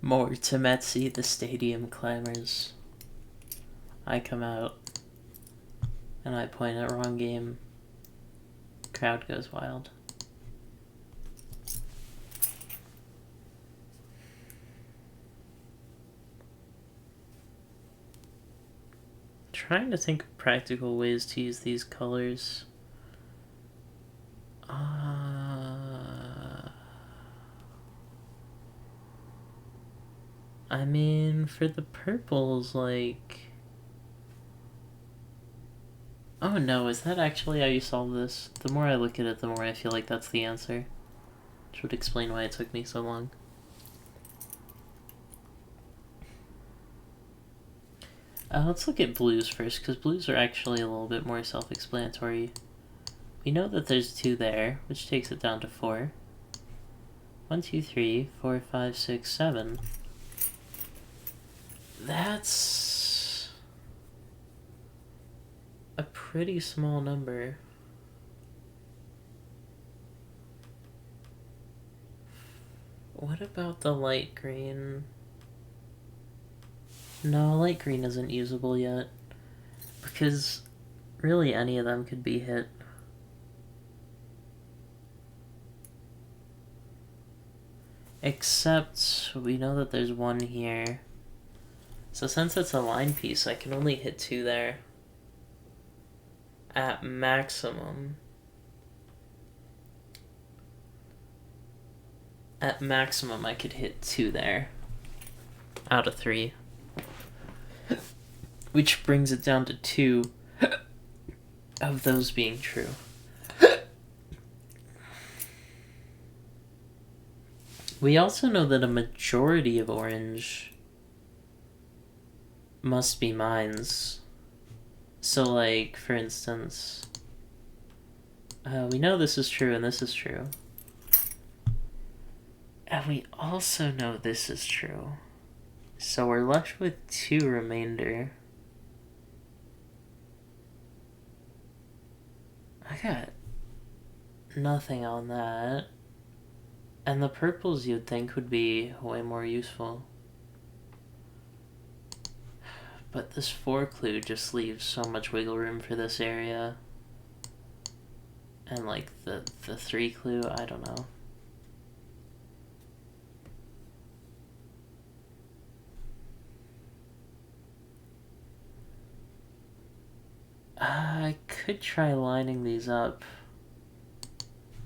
More Tametsi, the stadium clamors. I come out, and I point at wrong game. Crowd goes wild. Trying to think of practical ways to use these colors. I mean, for the purples, like... Oh no, is that actually how you solve this? The more I look at it, the more I feel like that's the answer. Which would explain why it took me so long. Let's look at blues first, because blues are actually a little bit more self-explanatory. We know that there's 2 there, which takes it down to 4. 1, 2, 3, 4, 5, 6, 7. That's a pretty small number. What about the light green? No, light green isn't usable yet. Because really any of them could be hit. Except we know that there's 1 here. So since it's a line piece, I can only hit 2 there. At maximum. At maximum, I could hit 2 there. Out of 3. Which brings it down to 2 of those being true. We also know that a majority of orange must be mines. So, like, for instance, we know this is true and this is true. And we also know this is true. So we're left with 2 remainder. I got nothing on that. And the purples you'd think would be way more useful. But this 4 clue just leaves so much wiggle room for this area. And like the 3 clue, I don't know. I could try lining these up.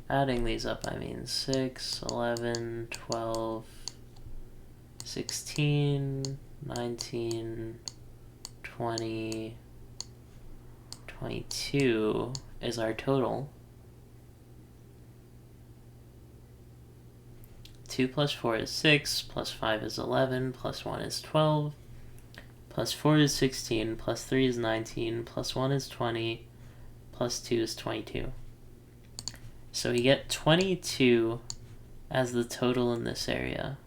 Adding these up, I mean 6, 11, 12, 16, 19, 20, 22 is our total. 2 plus 4 is 6, plus 5 is 11, plus 1 is 12, plus 4 is 16, plus 3 is 19, plus 1 is 20, plus 2 is 22. So we get 22 as the total in this area.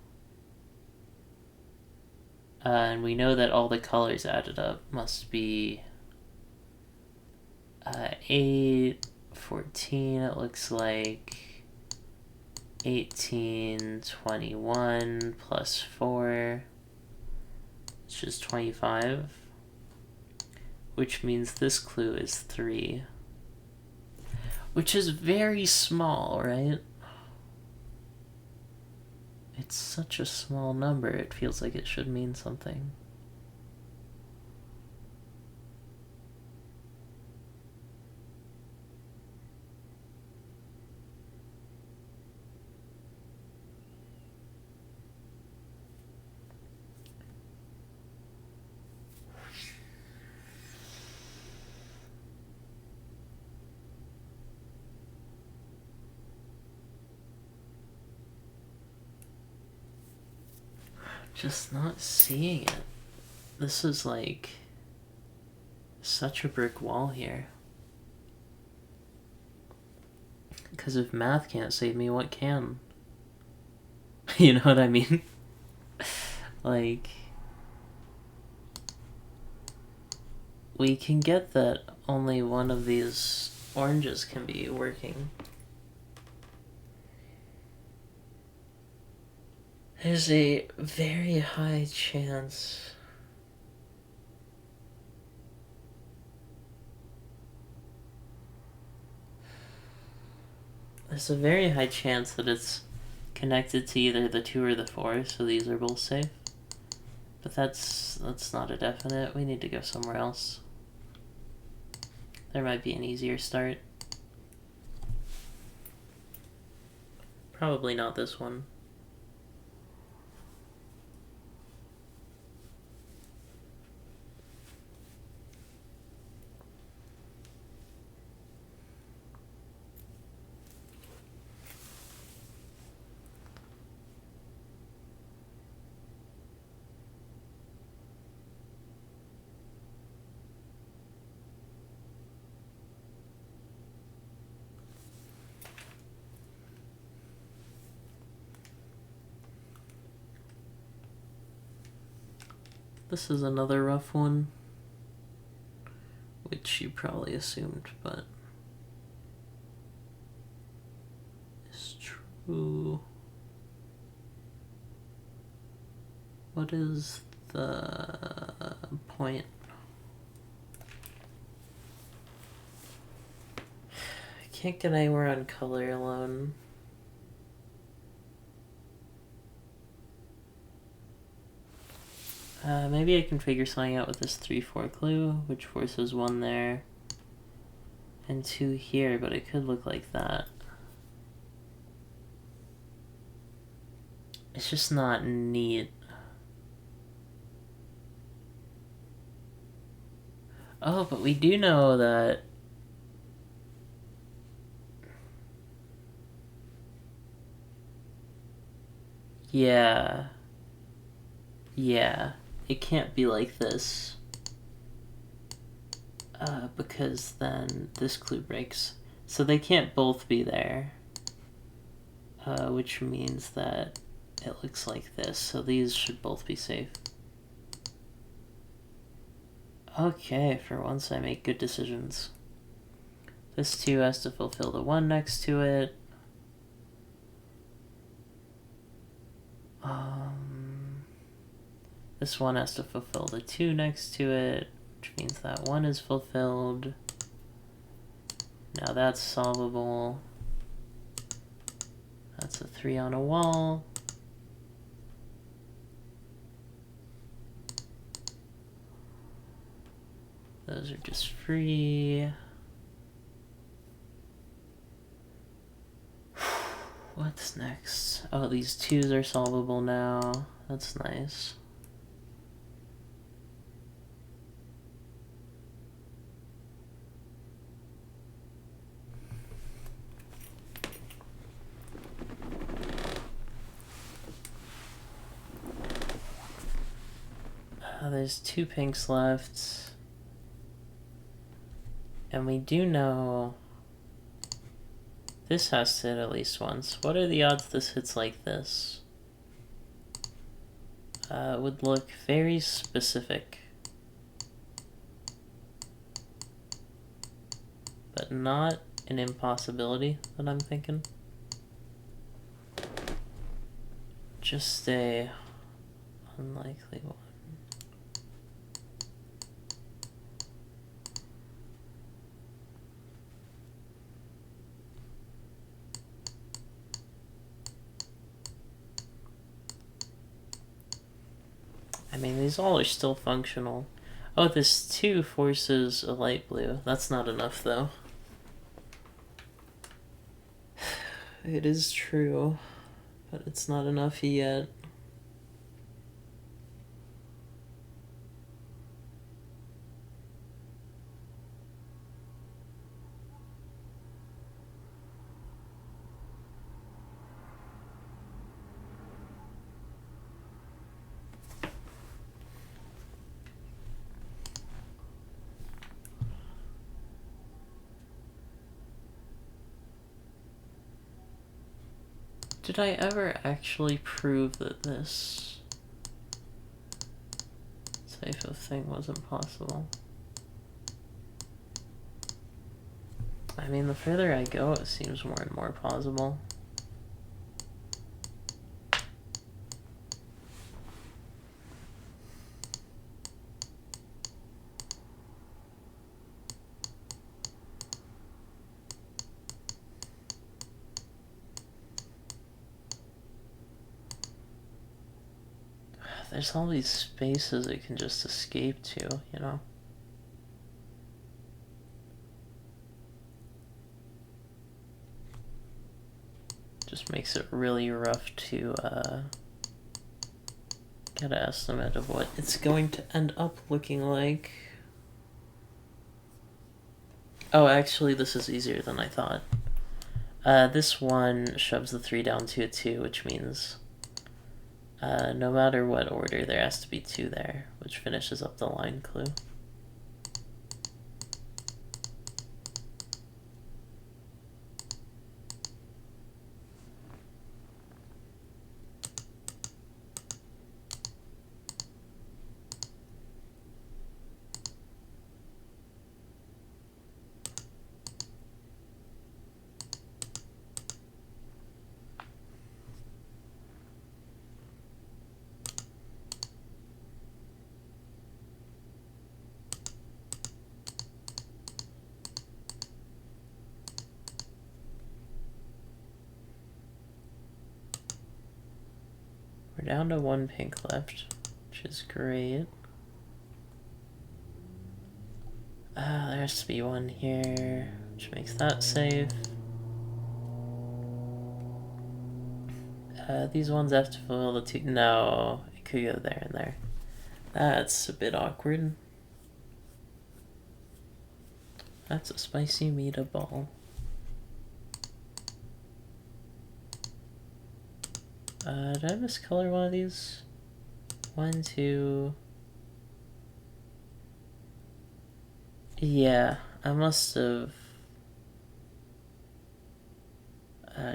And we know that all the colors added up must be 8, 14, it looks like 18, 21, plus 4, which is 25, which means this clue is 3. Which is very small, right? It's such a small number, it feels like it should mean something. Just not seeing it. This is like such a brick wall here. Because if math can't save me, what can? You know what I mean? Like, we can get that only one of these oranges can be working. There's a very high chance. There's a very high chance that it's connected to either the 2 or the 4, so these are both safe. But that's not a definite. We need to go somewhere else. There might be an easier start. Probably not this one. This is another rough one, which you probably assumed, but it's true. What is the point? I can't get anywhere on color alone. Maybe I can figure something out with this 3-4 clue, which forces 1 there and 2 here, but it could look like that. It's just not neat. Oh, but we do know that yeah, it can't be like this, because then this clue breaks. So they can't both be there, which means that it looks like this. So these should both be safe. Okay, for once I make good decisions. This 2 has to fulfill the 1 next to it. This 1 has to fulfill the 2 next to it, which means that 1 is fulfilled. Now that's solvable. That's a 3 on a wall. Those are just free. What's next? Oh, these 2s are solvable now. That's nice. There's 2 pinks left. And we do know this has to hit at least once. What are the odds this hits like this? Would look very specific. But not an impossibility that I'm thinking. Just a unlikely one. I mean, these all are still functional. Oh, this 2 forces a light blue. That's not enough, though. It is true, but it's not enough yet. Did I ever actually prove that this type of thing wasn't possible? I mean, the further I go, it seems more and more plausible. There's all these spaces it can just escape to, you know? Just makes it really rough to get an estimate of what it's going to end up looking like. Oh, actually, this is easier than I thought. This one shoves the 3 down to a 2, which means no matter what order, there has to be 2 there, which finishes up the line clue. We're down to 1 pink left, which is great. There has to be 1 here, which makes that safe. These ones have to fill the 2. No, it could go there and there. That's a bit awkward. That's a spicy meatball. Did I miscolor one of these? 1, 2. Yeah, I must have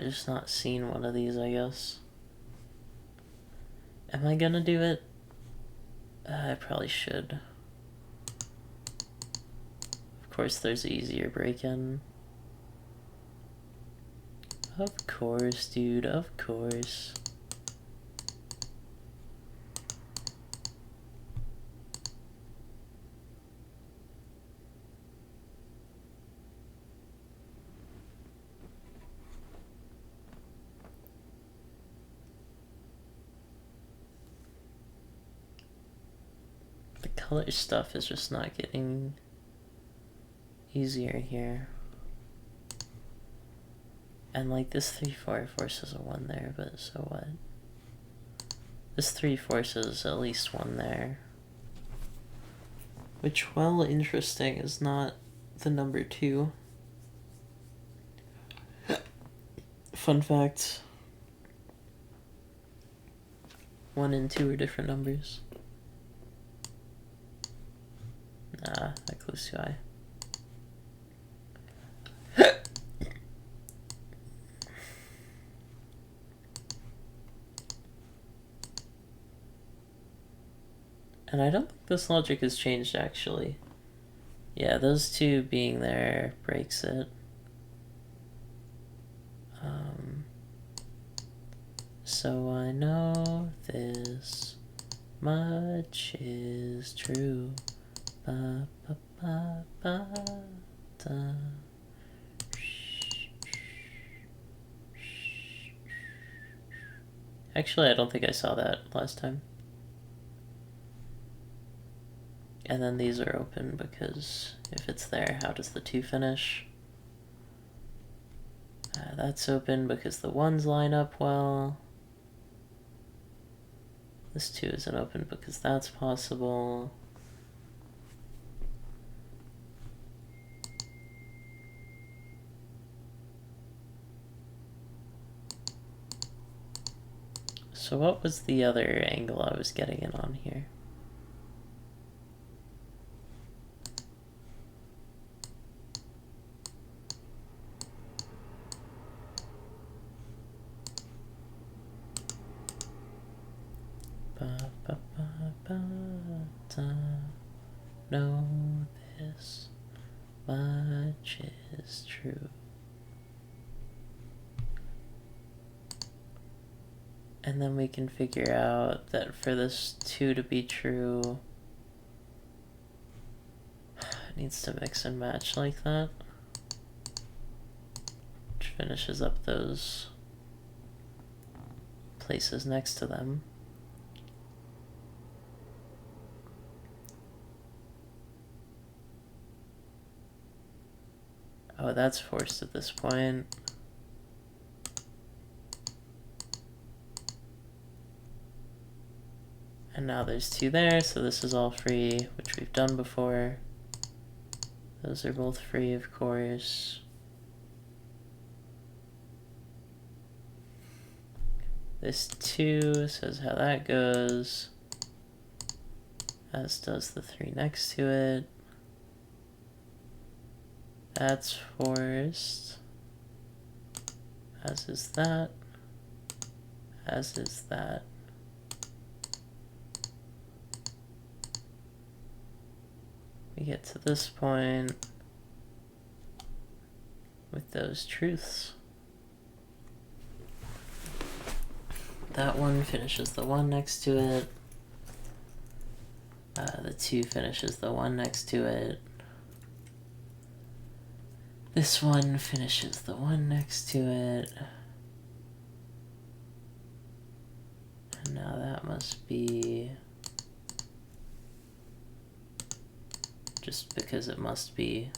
just not seen one of these, I guess. Am I gonna do it? I probably should. Of course, there's easier break-in. Of course, dude, of course. The color stuff is just not getting easier here. And like this 3-4 forces a 1 there, but so what? This 3 forces at least 1 there. Which, well, interesting, is not the number 2. Fun fact. 1 and 2 are different numbers. Nah, that clue's too high. And I don't think this logic has changed, actually. Yeah, those 2 being there breaks it. So I know this much is true. Ba, ba, ba, ba, da. Actually, I don't think I saw that last time. And then these are open because if it's there, how does the 2 finish? That's open because the 1s line up well. This 2 isn't open because that's possible. So what was the other angle I was getting in on here? Ba, ba, ba, ba, da. Know this much is true. And then we can figure out that for this 2 to be true, it needs to mix and match like that, which finishes up those places next to them. Oh, that's forced at this point. And now there's 2 there, so this is all free, which we've done before. Those are both free, of course. This 2 says how that goes, as does the 3 next to it. That's forced, as is that, as is that. We get to this point with those truths. That one finishes the 1 next to it. The 2 finishes the 1 next to it. This one finishes the 1 next to it. And now that must be... just because it must be.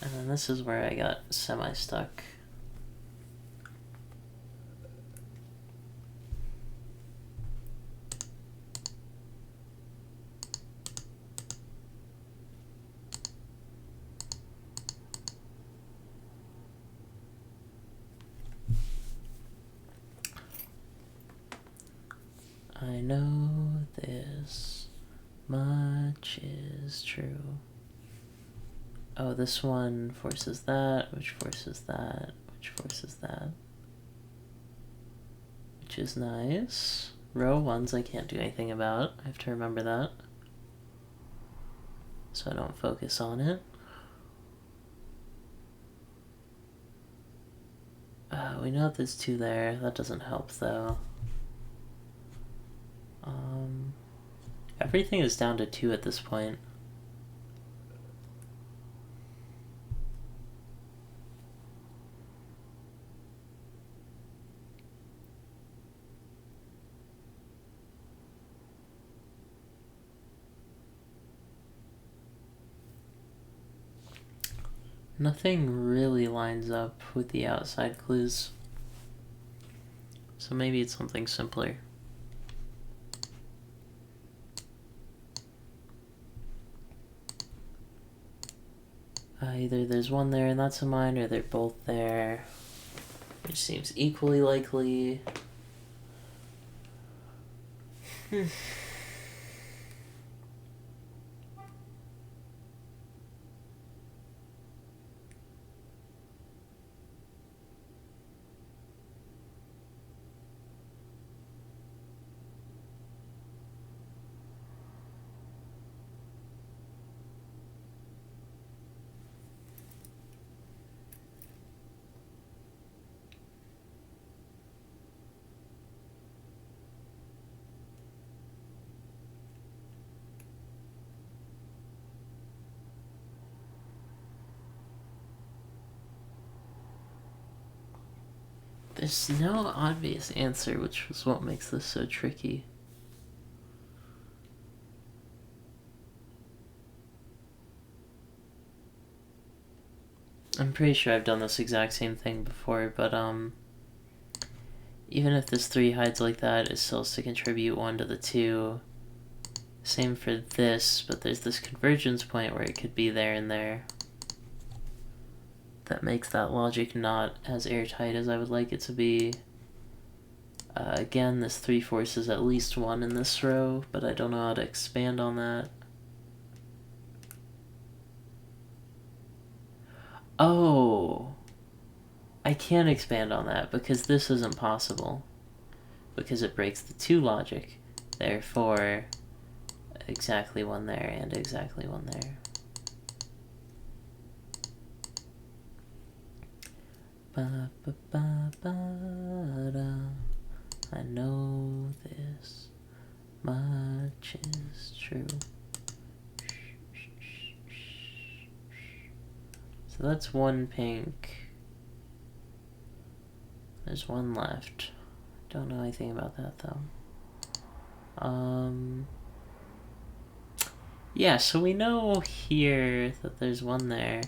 And then this is where I got semi-stuck. I know this much is true. Oh, this one forces that, which forces that, which forces that. Which is nice. Row 1s I can't do anything about. I have to remember that, so I don't focus on it. We know that there's 2 there. That doesn't help, though. Everything is down to 2 at this point. Nothing really lines up with the outside clues, so maybe it's something simpler. Either there's 1 there and that's a mine, or they're both there, which seems equally likely. There's no obvious answer, which is what makes this so tricky. I'm pretty sure I've done this exact same thing before, but even if this 3 hides like that, it still has to contribute 1 to the 2. Same for this, but there's this convergence point where it could be there and there. That makes that logic not as airtight as I would like it to be. Again, this 3 forces at least 1 in this row, but I don't know how to expand on that. Oh! I can't expand on that because this isn't possible. Because it breaks the 2 logic. Therefore, exactly 1 there and exactly 1 there. Ba, ba, ba, ba, da. I know this much is true. So that's 1 pink. There's 1 left. Don't know anything about that though. Yeah, so we know here that there's 1 there.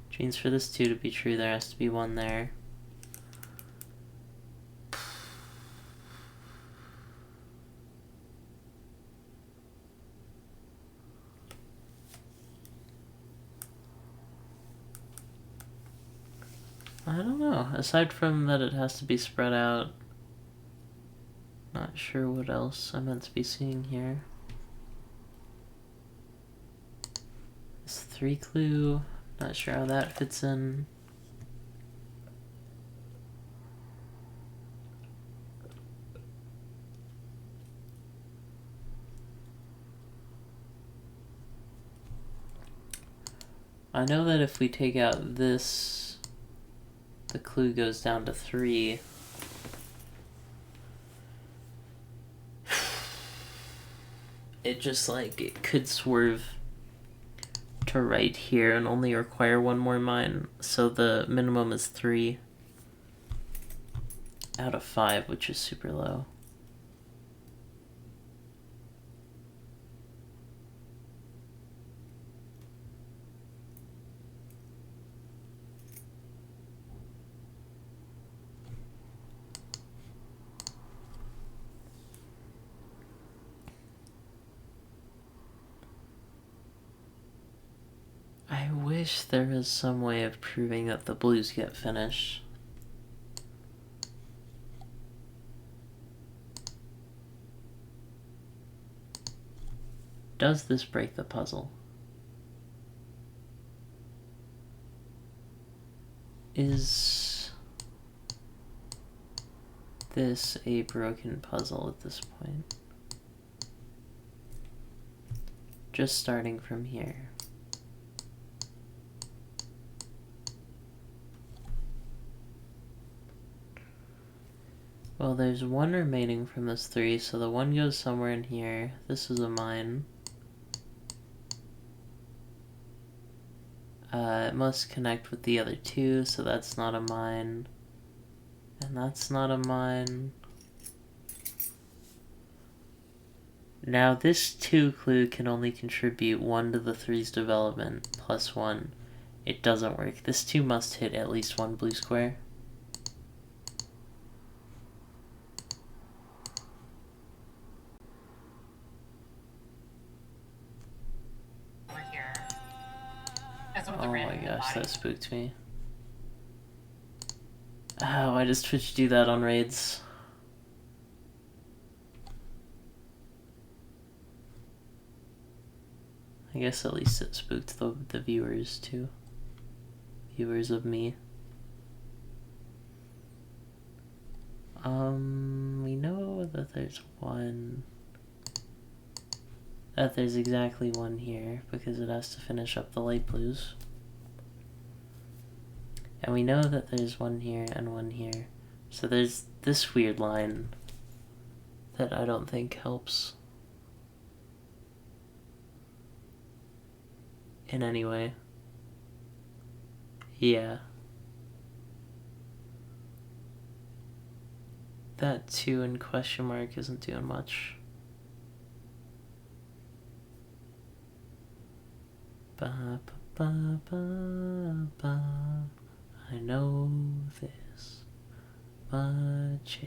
Which means for this 2 to be true, there has to be 1 there. I don't know. Aside from that it has to be spread out, not sure what else I'm meant to be seeing here. This 3 clue, not sure how that fits in. I know that if we take out this, the clue goes down to 3. It just, like, it could swerve to right here and only require 1 more mine. So the minimum is 3 out of 5, which is super low. I wish there was some way of proving that the blues get finished. Does this break the puzzle? Is this a broken puzzle at this point? Just starting from here. Well, there's 1 remaining from this 3, so the 1 goes somewhere in here. This is a mine. It must connect with the other 2, so that's not a mine. And that's not a mine. Now this 2 clue can only contribute 1 to the 3's development, plus 1. It doesn't work. This 2 must hit at least 1 blue square. Oh my gosh, that spooked me. Oh, I just switched to do that on raids. I guess at least it spooked the viewers too. Viewers of me. We know that there's 1. That there's exactly 1 here, because it has to finish up the light blues. And we know that there's 1 here and 1 here. So there's this weird line that I don't think helps in any way. Yeah. That 2 in question mark isn't doing much. Ba, ba, ba, ba. I know this much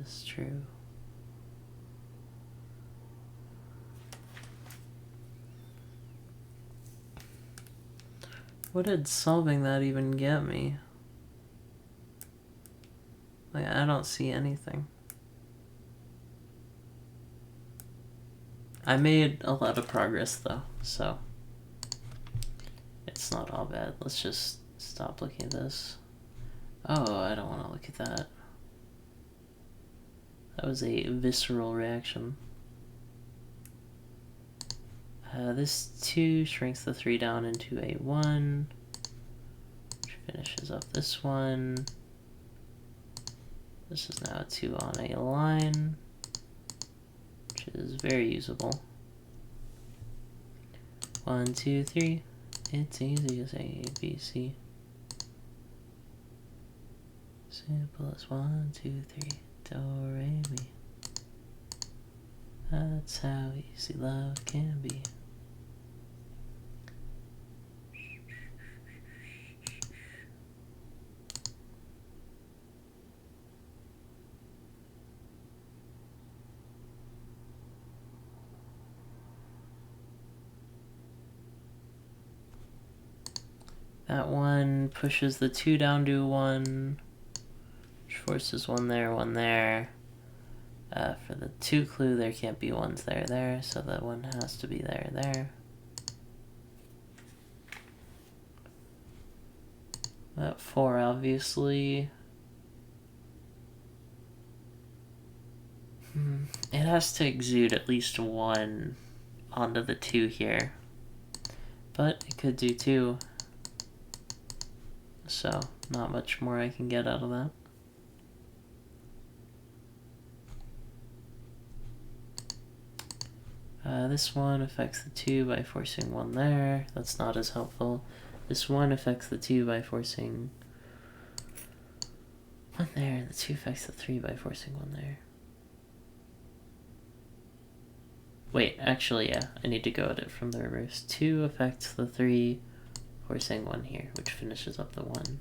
is true. What did solving that even get me? Like, I don't see anything. I made a lot of progress though, so it's not all bad. Let's just stop looking at this. Oh, I don't want to look at that. That was a visceral reaction. This 2 shrinks the 3 down into a 1, which finishes up this 1. This is now a 2 on a line, which is very usable. 1, 2, 3. It's easy as A, B, C. Simple as 1, 2, 3. Do, re, mi. That's how easy love can be. That 1 pushes the 2 down to 1, which forces 1 there, 1 there. For the 2 clue, there can't be 1s there, so that 1 has to be there. That 4, obviously. It has to exude at least 1 onto the 2 here. But it could do 2. So, not much more I can get out of that. This 1 affects the 2 by forcing 1 there. That's not as helpful. This 1 affects the 2 by forcing 1 there, and the 2 affects the 3 by forcing 1 there. Wait, actually, yeah, I need to go at it from the reverse. 2 affects the 3, forcing 1 here, which finishes up the 1.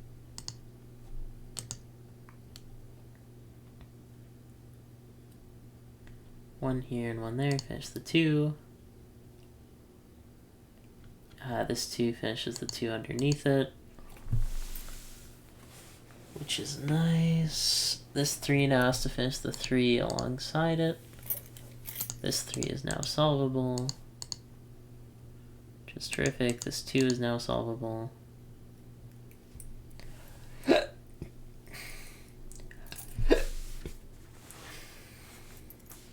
One here and 1 there, finish the 2. This 2 finishes the 2 underneath it, which is nice. This 3 now has to finish the 3 alongside it. This 3 is now solvable, which is terrific. This 2 is now solvable.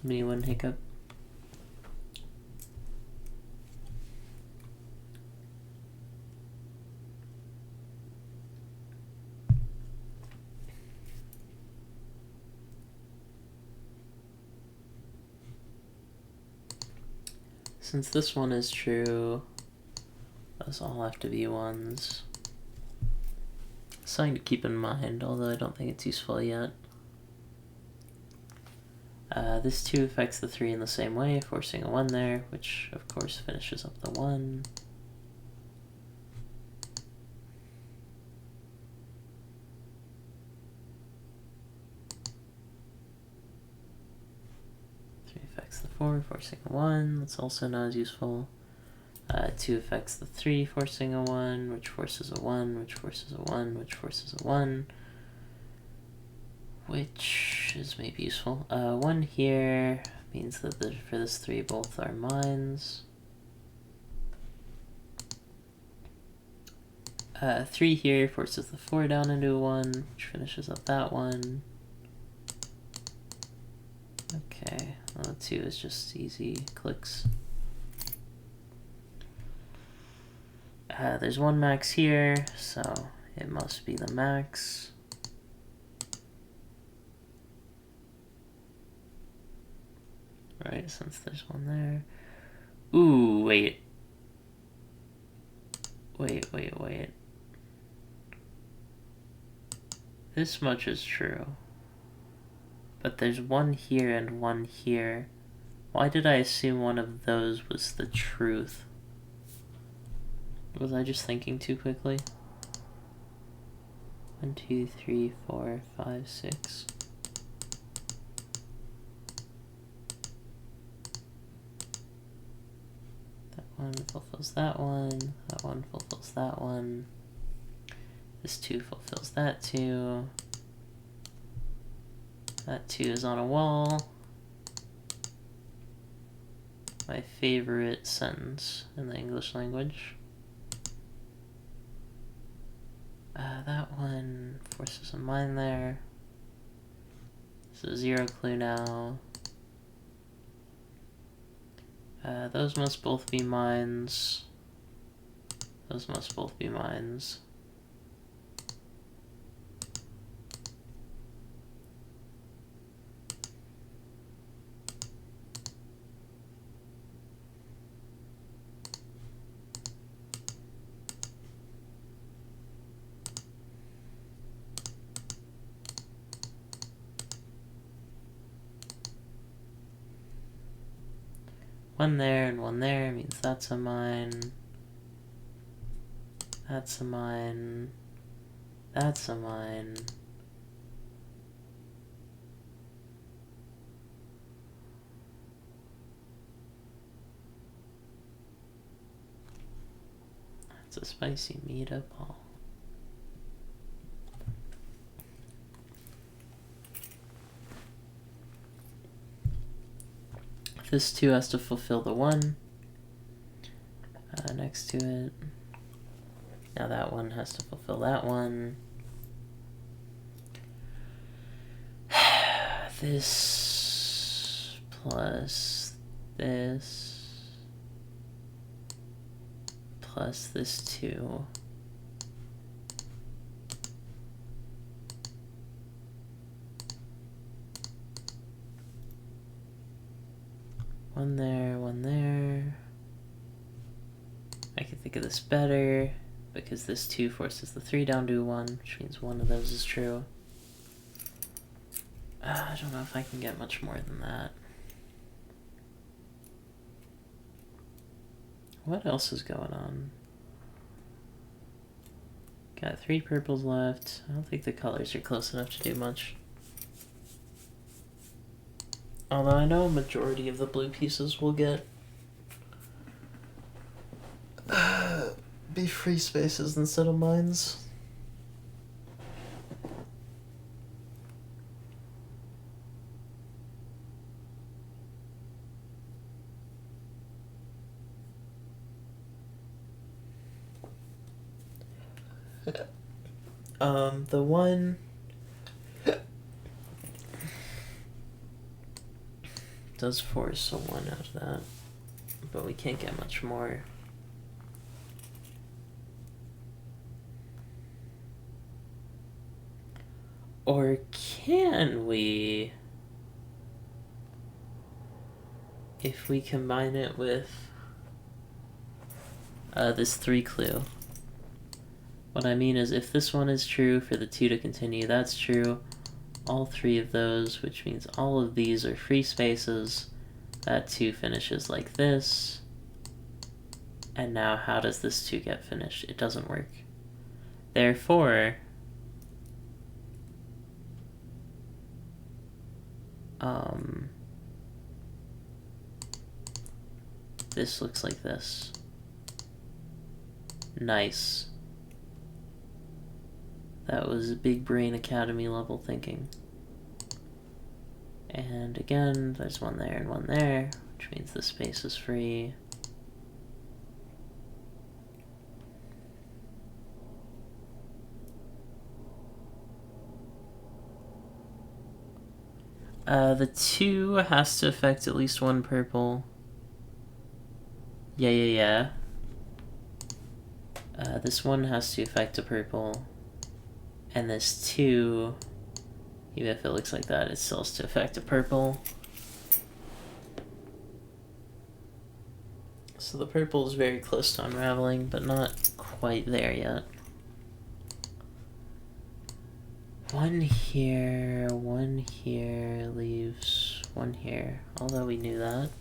Me one hiccup. Since this one is true, those all have to be 1s. Something to keep in mind, although I don't think it's useful yet. This 2 affects the 3 in the same way, forcing a 1 there, which of course finishes up the 1. Affects the 4, forcing a 1. That's also not as useful. 2 affects the 3, forcing a 1, which forces a 1, which forces a 1, which forces a 1. Which is maybe useful. 1 here means that for this 3, both are mines. 3 here forces the 4 down into a 1, which finishes up that 1. Okay, well, the 2 is just easy clicks. There's 1 max here, so it must be the max. Right, since there's 1 there. Ooh, wait. Wait. This much is true. But there's 1 here and 1 here. Why did I assume one of those was the truth? Was I just thinking too quickly? 1, 2, 3, 4, 5, 6. That 1 fulfills that 1. That 1 fulfills that 1. This 2 fulfills that 2. That 2 is on a wall. My favorite sentence in the English language. That 1 forces a mine there. This is 0 clue now. Those must both be mines. Those must both be mines. One there and 1 there means that's a mine. That's a mine. That's a mine. That's a spicy meatball. this 2 has to fulfill the 1 next to it. Now that 1 has to fulfill that 1. This plus this plus this 2. One there, one there. I can think of this better because this 2 forces the 3 down to 1, which means one of those is true. I don't know if I can get much more than that. What else is going on? Got 3 purples left. I don't think the colors are close enough to do much. Although I know a majority of the blue pieces will get be free spaces instead of mines. The 1 does force a 1 out of that, but we can't get much more. Or can we? If we combine it with this 3 clue. What I mean is if this one is true for the 2 to continue, that's true. All 3 of those, which means all of these are free spaces. That 2 finishes like this. And now how does this 2 get finished? It doesn't work. Therefore, this looks like this. Nice. That was big brain academy level thinking. And again, there's 1 there and 1 there, which means the space is free. The 2 has to affect at least 1 purple. Yeah. This 1 has to affect a purple. And this 2, even if it looks like that, it still has to affect a purple. So the purple is very close to unraveling, but not quite there yet. 1 here, 1 here, leaves 1 here. Although we knew that.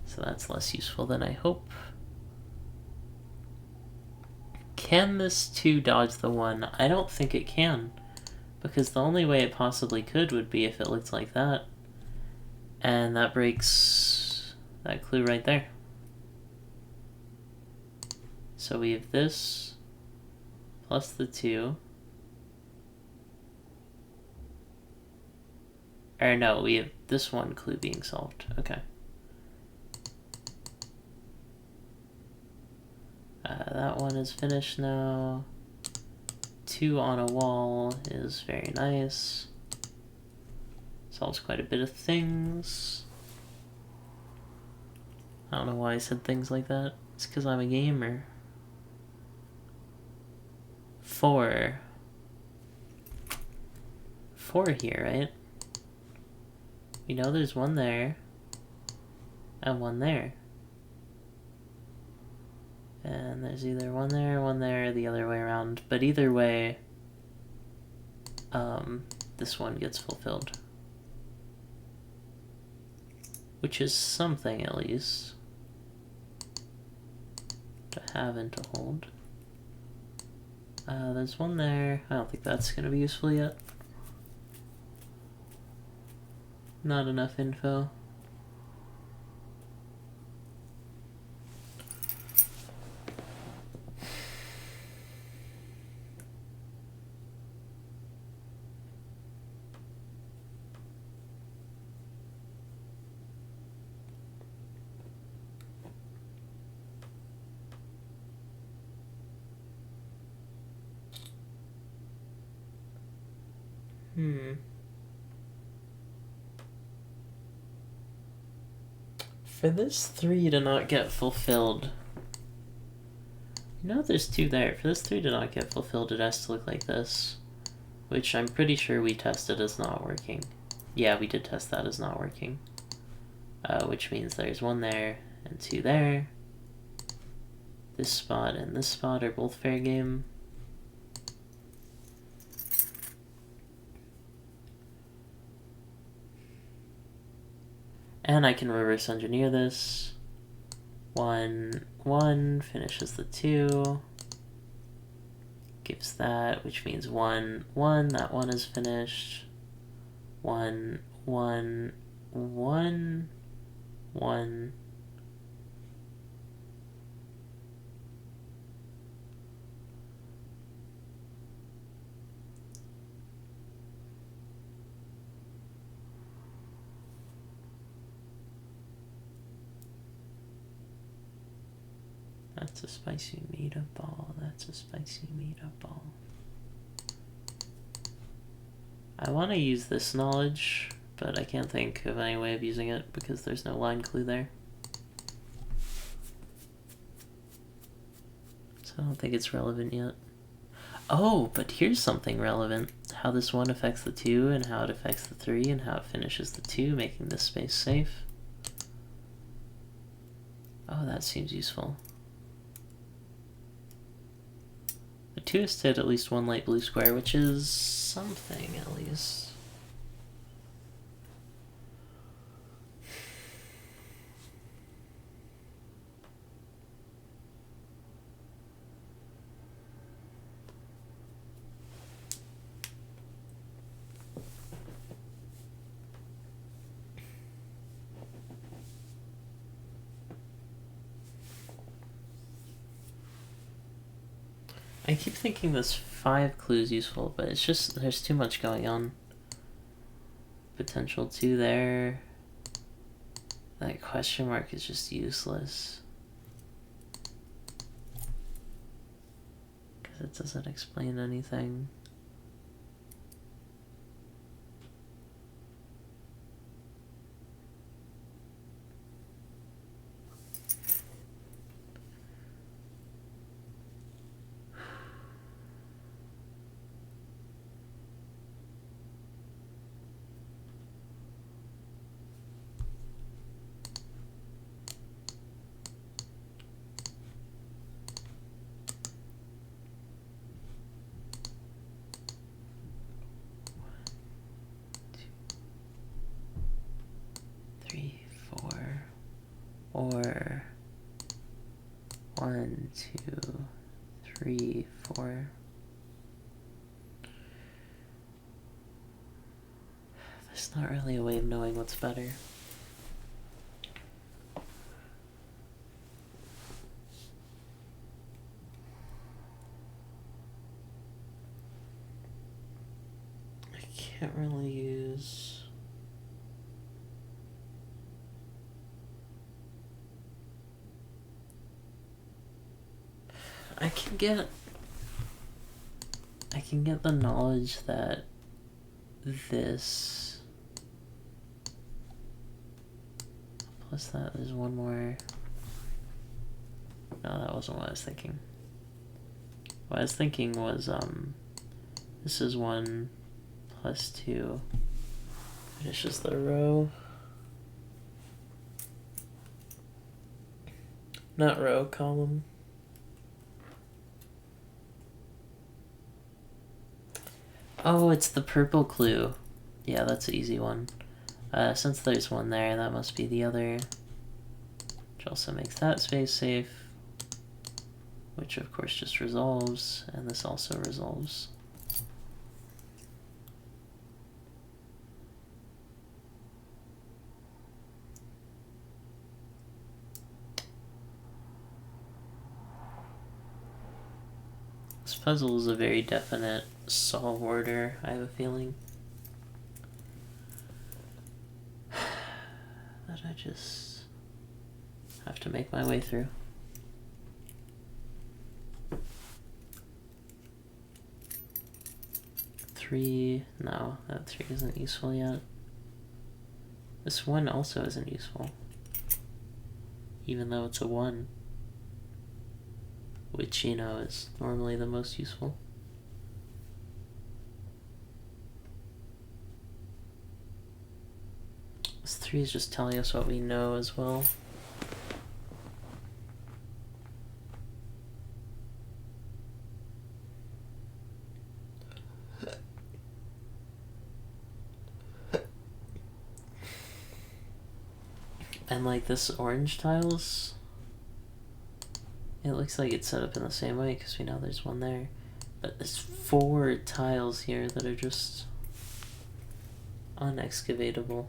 So that's less useful than I hope. Can this 2 dodge the 1? I don't think it can. Because the only way it possibly could would be if it looked like that. And that breaks that clue right there. So we have this plus the 2. Or no, we have this 1 clue being solved. Okay. That 1 is finished now. 2 on a wall is very nice. Solves quite a bit of things. I don't know why I said things like that. It's because I'm a gamer. 4. 4 here, right? We know there's 1 there. And 1 there. And there's either 1 there, 1 there, or the other way around. But either way, this 1 gets fulfilled. Which is something, at least, to have and to hold. There's 1 there. I don't think that's going to be useful yet. Not enough info. For this 3 to not get fulfilled... You know there's 2 there. For this 3 to not get fulfilled, it has to look like this. Which I'm pretty sure we tested as not working. Yeah, we did test that as not working. Which means there's 1 there and 2 there. This spot and this spot are both fair game. And I can reverse engineer this. 1, 1 finishes the 2. Gives that, which means 1, 1. That 1 is finished. 1, 1, 1, 1. That's a spicy meatball. That's a spicy meatball. I want to use this knowledge, but I can't think of any way of using it because there's no line clue there. So I don't think it's relevant yet. Oh, but here's something relevant. How this 1 affects the 2 and how it affects the 3 and how it finishes the 2, making this space safe. Oh, that seems useful. The 2 is to hit at least 1 light blue square, which is something at least. I keep thinking this 5 clue is useful, but it's just, there's too much going on. Potential 2 there. That question mark is just useless. Because it doesn't explain anything. Or 1, 2, 3, 4. There's not really a way of knowing what's better. I can't really use... I can get the knowledge that this plus that, there's 1 more. No, that wasn't what I was thinking. What I was thinking was this is 1 plus 2 finishes the row. Not row, column. Oh, it's the purple clue. Yeah, that's an easy one. Since there's 1 there, that must be the other. Which also makes that space safe. Which of course just resolves, and this also resolves. This puzzle is a very definite solve order, I have a feeling. That I just have to make my way through. 3, no, that 3 isn't useful yet. This 1 also isn't useful, even though it's a 1, which, you know, is normally the most useful. This 3 is just telling us what we know as well. And like this orange tiles, it looks like it's set up in the same way because we know there's one there. But there's 4 tiles here that are just unexcavatable.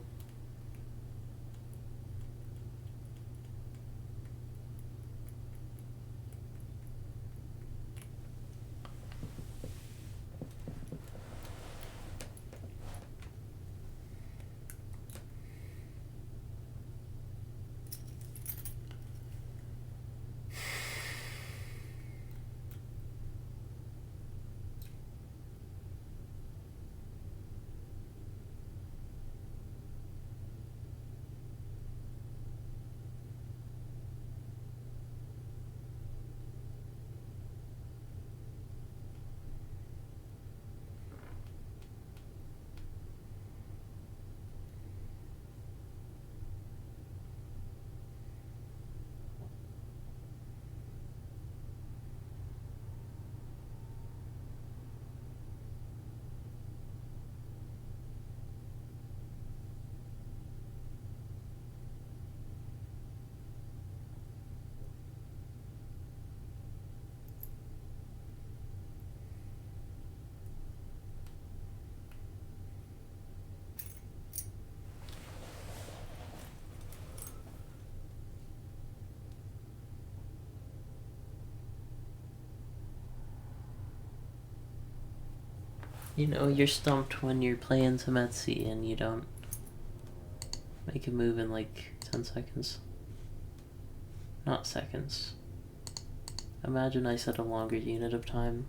You know, you're stumped when you're playing Tametsi and you don't make a move in like 10 seconds. Not seconds. Imagine I said a longer unit of time.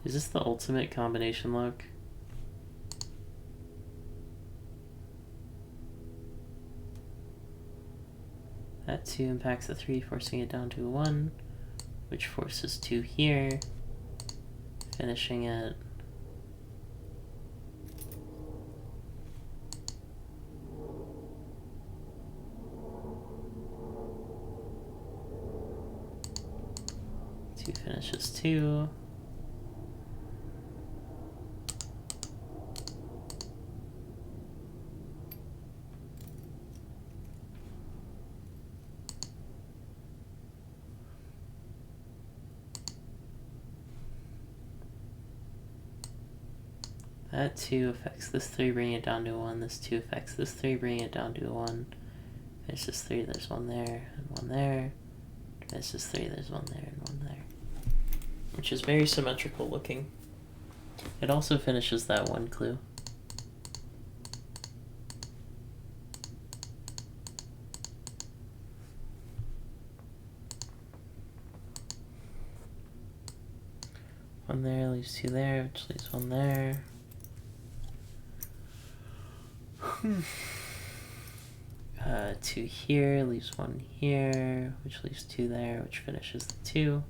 Is this the ultimate combination lock? That 2 impacts the 3, forcing it down to a 1, which forces 2 here, finishing at two finishes 2. That 2 affects this 3, bringing it down to a 1. This 2 affects this 3, bringing it down to a 1. Finish this 3, there's 1 there, and 1 there. Finish this 3, there's 1 there, and 1 there. Which is very symmetrical looking. It also finishes that 1 clue. One there, leaves 2 there, which leaves 1 there. 2 here, leaves 1 here, which leaves 2 there, which finishes the 2.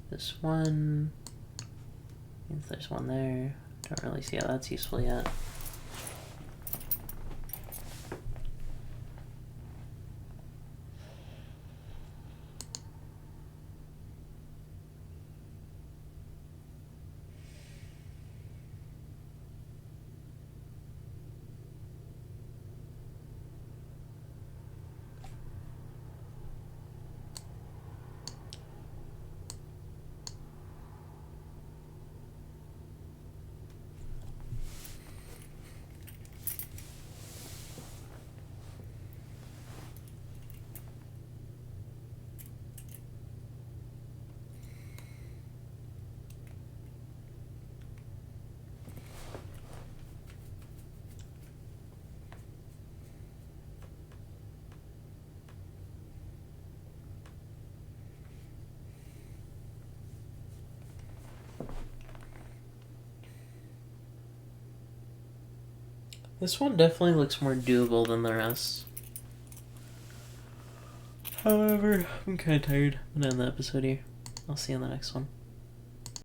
This 1 means there's 1 there. Don't really see how that's useful yet. This one definitely looks more doable than the rest. However, I'm kind of tired. I'm gonna end the episode here. I'll see you in the next one.